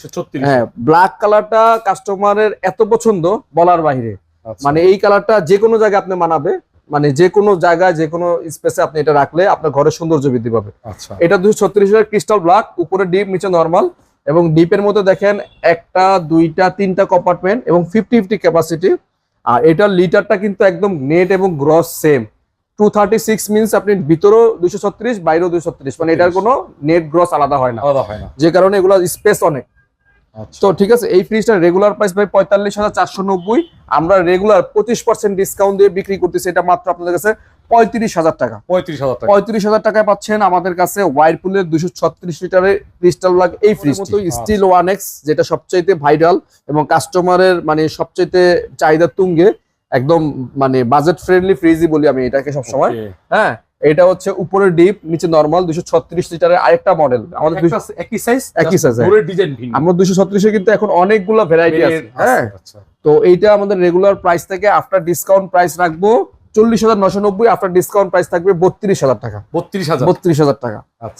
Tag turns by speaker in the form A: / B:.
A: 236
B: হ্যাঁ, ব্ল্যাক কালারটা কাস্টমারের এত পছন্দ বলার বাইরে।
A: আচ্ছা।
B: মানে এই কালারটা যে কোনো জায়গায় আপনি মানাবে, মানে যে কোনো জায়গায় যে কোনো স্পেসে আপনি এটা রাখলে আপনার ঘরের সৌন্দর্য বৃদ্ধি পাবে।
A: আচ্ছা,
B: এটা 236 এর ক্রিস্টাল ব্ল্যাক, উপরে ডিপ নিচে নরমাল, এবং ডিপের মধ্যে দেখেন একটা দুইটা তিনটা কম্পার্টমেন্ট এবং 50-50 ক্যাপাসিটি। আর এটার লিটারটা কিন্তু একদম নেট এবং গ্রস সেম 236 মিনস আপনি ভিতরেও 236 বাইরেও 236, মানে এটার কোনো নেট গ্রস আলাদা হয় না,
A: আলাদা হয় না।
B: যে কারণে এগুলো স্পেস অনেক।
A: আচ্ছা,
B: তো ঠিক আছে, এই ফ্রিজটার রেগুলার প্রাইস ভাই 45,490, আমরা রেগুলার 25% ডিসকাউন্ট দিয়ে বিক্রি করতেছি, এটা মাত্র আপনাদের কাছে 35,000 টাকা।
A: 35,000 টাকা।
B: 35,000 টাকায় পাচ্ছেন আমাদের কাছে ওয়ারপুলের 236 লিটারের ক্রিস্টাল ব্ল্যাক এই ফ্রিজটি। স্টিল 1X, যেটা সবচাইতে ভাইরাল এবং কাস্টমারের মানে সবচাইতে চাহিদা তুঙ্গে, একদম মানে বাজেট ফ্রেন্ডলি ফ্রিজই বলি আমি এটাকে সবসময়।
A: Okay.
B: হ্যাঁ, এটা হচ্ছে উপরে ডিপ নিচে নরমাল 236 লিটারের আরেকটা মডেল আমাদের।
A: একই সাইজ,
B: একই size, হ্যাঁ।
A: পুরো ডিজাইন ভিন্ন।
B: আমরা 236 এ কিন্তু এখন অনেকগুলো ভ্যারাইটি আছে। হ্যাঁ,
A: আচ্ছা,
B: তো এইটা আমাদের রেগুলার প্রাইস থেকে আফটার ডিসকাউন্ট প্রাইস রাখবো 40,990, আফটার ডিসকাউন্ট প্রাইস থাকবে 32,000 টাকা।
A: 32,000।
B: 32,000 টাকা।
A: আচ্ছা।